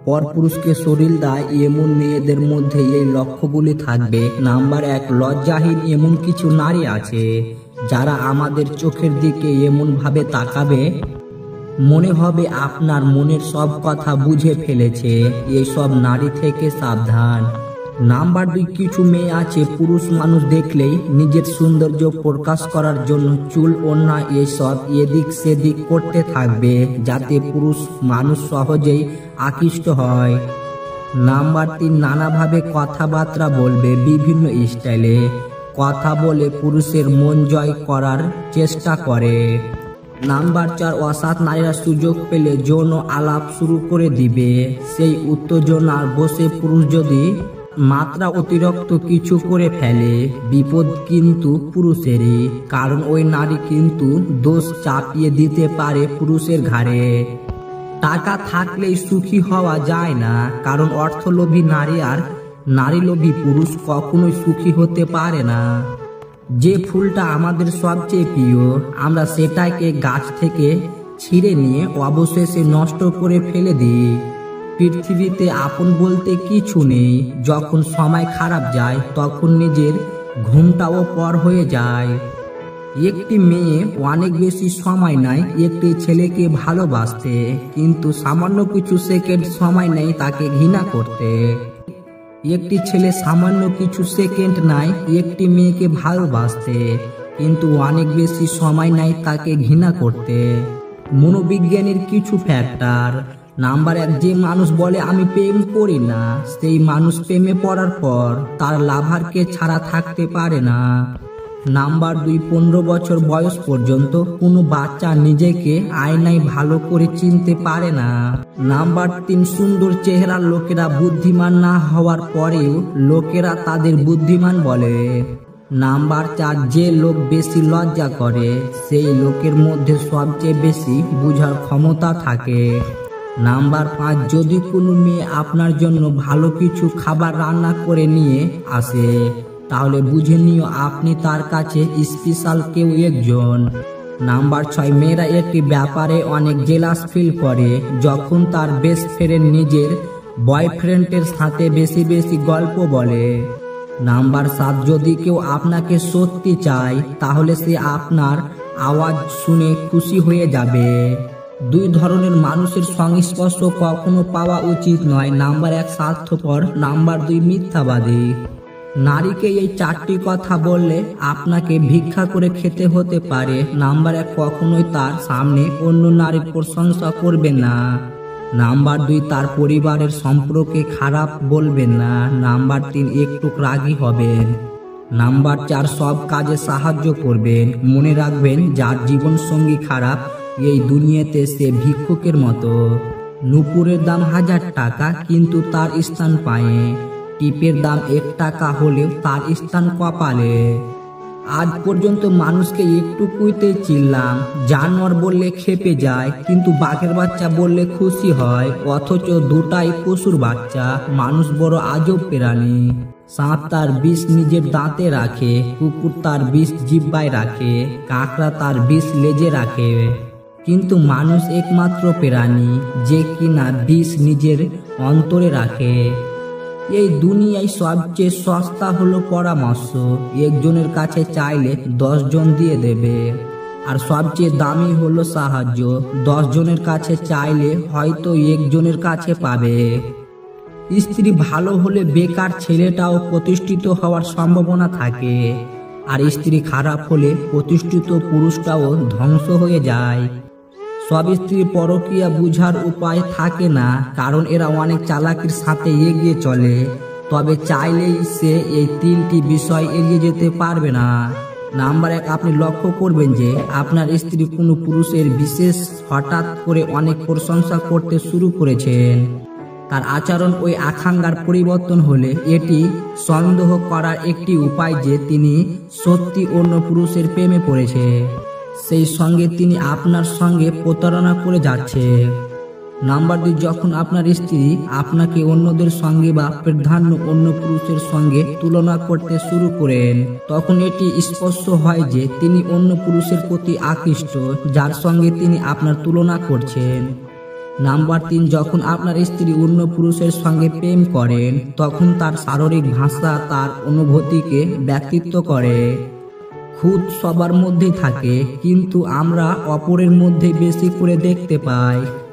পরপুরুষকে শরীর দেয় এমন মেয়েদের মধ্যে এই লক্ষ্যগুলি থাকবে। নাম্বার 1, লজ্জাহীন এমন কিছু নারী আছে যারা আমাদের চোখের দিকে এমন ভাবে তাকাবে মনে হবে আপনার মনের সব কথা বুঝে ফেলেছে। এইসব নারী থেকে সাবধান। নাম্বার 2, কিছু মেয়ে আছে পুরুষ মানুষ দেখলেই নিজের সৌন্দর্য প্রকাশ করার জন্য চুল ওড়না এসব এদিক সেদিক করতে থাকবে যাতে পুরুষ মানুষ সহজেই আকৃষ্ট হয়। নাম্বার 3, নানাভাবে কথাবার্তা বলবে, বিভিন্ন স্টাইলে কথা বলে পুরুষের মন জয় করার চেষ্টা করে। নাম্বার 4, অসৎ নারীরা সুযোগ পেলে যৌন আলাপ শুরু করে দিবে। সেই উত্তেজনার বসে পুরুষ যদি মাত্রা অতিরিক্ত কিছু করে ফেলে বিপদ কিন্তু পুরুষেরই, কারণ ওই নারী কিন্তু দোষ চাপিয়ে দিতে পারে পুরুষের ঘাড়ে। টাকা থাকলেই সুখী হওয়া যায় না, কারণ অর্থলোভী নারী আর নারীলোভী পুরুষ কখনোই সুখী হতে পারে না। যে ফুলটা আমাদের সবচেয়ে প্রিয় আমরা সেটাকে গাছ থেকে ছিঁড়ে নিয়ে অবশেষে নষ্ট করে ফেলে দিই। পৃথিবীতে আপন বলতে কিছু নেই। যখন সময় খারাপ যায় তখন নিজের ঘুমটাও পর হয়ে যায়। একটি মেয়ে অনেক বেশি সময় নেয় একটি ছেলেকে ভালোবাসতে, কিন্তু সামান্য কিছু সেকেন্ড সময় নেই তাকে ঘৃণা করতে। একটি ছেলে সামান্য কিছু সেকেন্ড নেয় একটি মেয়েকে ভালোবাসতে, কিন্তু অনেক বেশি সময় নেয় তাকে ঘৃণা করতে। মনোবিজ্ঞানের কিছু ফ্যাক্টর। নাম্বার 1, যে মানুষ বলে আমি প্রেম করি না, সেই মানুষ প্রেমে পড়ার পর তার লাভারকে ছাড়া থাকতে পারে না। নাম্বার 2, 15 বছর বয়স পর্যন্ত কোনো বাচ্চা নিজেকে আয়নায় ভালো করে চিনতে পারে না। নাম্বার 3, সুন্দর চেহারার লোকেরা বুদ্ধিমান না হওয়ার পরেও লোকেরা তাদের বুদ্ধিমান বলে। নাম্বার 4, যে লোক বেশি লজ্জা করে সেই লোকের মধ্যে সবচেয়ে বেশি বুঝার ক্ষমতা থাকে। নাম্বার 5, যদি কোনো মেয়ে আপনার জন্য ভালো কিছু খাবার রান্না করে নিয়ে আসে তাহলে বুঝে নিও আপনি তার কাছে স্পেশাল কেউ একজন। নাম্বার 6, মেয়েরা একটি ব্যাপারে অনেক জেলাস ফিল করে যখন তার বেস্ট ফ্রেন্ড নিজের বয়ফ্রেন্ডের সাথে বেশি বেশি গল্প বলে। নাম্বার 7, যদি কেউ আপনাকে সত্যি চায় তাহলে সে আপনার আওয়াজ শুনে খুশি হয়ে যাবে। 2 ধরনের মানুষের সংস্পর্শ কখনো পাওয়া উচিত নয়। নাম্বার 1, স্বার্থপর। নাম্বার 2, মিথ্যাবাদী। নারীকে এই 4টি কথা বললে আপনাকে ভিক্ষা করে খেতে হতে পারে। নাম্বার 1, কখনোই তার সামনে অন্য নারীর প্রশংসা করবেন না। নাম্বার 2, তার পরিবারের সম্পর্কে খারাপ বলবেন না। নাম্বার 3, একটু রাগী হবেন। নাম্বার 4, সব কাজে সাহায্য করবেন। মনে রাখবেন যার জীবন সঙ্গী খারাপ এই দুনিয়াতে সে ভিক্ষুকের মতো। নুপুরের দাম 1000 টাকা কিন্তু তার স্থান পায়ে। টিপের দাম 1 টাকা হলেও তার স্থান কপালে। আজ পর্যন্ত মানুষকে একটু কুইতে চিনলাম। জানোয়ার বললে খেপে যায় কিন্তু বাঘের বাচ্চা বললে খুশি হয়, অথচ দুটাই পশুর বাচ্চা। মানুষ বড় আজব প্রাণী। সাপ তার বিষ নিজের দাঁতে রাখে, কুকুর তার বিষ জিহ্বায় রাখে, কাকড়া তার বিষ লেজে রাখে, কিন্তু মানুষ একমাত্র প্রাণী যে কিনা বিষ নিজের অন্তরে রাখে। এই দুনিয়ায় সবচেয়ে সস্তা হলো পরামর্শ। একজনের কাছে চাইলে 10 জন দিয়ে দেবে। আর সবচেয়ে দামি হলো সাহায্য। 10 জনের কাছে চাইলে হয়তো একজনের কাছে পাবে। স্ত্রী ভালো হলে বেকার ছেলেটাও প্রতিষ্ঠিত হওয়ার সম্ভাবনা থাকে, আর স্ত্রী খারাপ হলে প্রতিষ্ঠিত পুরুষটাও ধ্বংস হয়ে যায়। সব স্ত্রী পরকীয়া বুঝার উপায় থাকে না, কারণ এরা অনেক চালাকির সাথে এগিয়ে চলে। তবে চাইলেই সে এই 3টি বিষয় এড়িয়ে যেতে পারবে না। নাম্বার 1, আপনি লক্ষ্য করবেন যে আপনার স্ত্রী কোনো পুরুষের বিশেষ হঠাৎ করে অনেক প্রশংসা করতে শুরু করেছেন। তার আচরণ ওই আকাঙ্ক্ষার পরিবর্তন হলে এটি সন্দেহ করার একটি উপায় যে তিনি সত্যি অন্য পুরুষের প্রেমে পড়েছে, সেই সঙ্গে তিনি আপনার সঙ্গে প্রতারণা করে যাচ্ছে। নাম্বার 2, যখন আপনার স্ত্রী আপনাকে অন্যদের সঙ্গে বা প্রাধান্য অন্য পুরুষের সঙ্গে তুলনা করতে শুরু করেন তখন এটি স্পষ্ট হয় যে তিনি অন্য পুরুষের প্রতি আকৃষ্ট যার সঙ্গে তিনি আপনার তুলনা করছেন। নাম্বার 3, যখন আপনার স্ত্রী অন্য পুরুষের সঙ্গে প্রেম করেন তখন তার শারীরিক ভাষা তার অনুভূতিকে ব্যক্তিত্ব করে। খুঁত সবার মধ্যেই থাকে, কিন্তু আমরা অপরের মধ্যে বেশি করে দেখতে পাই।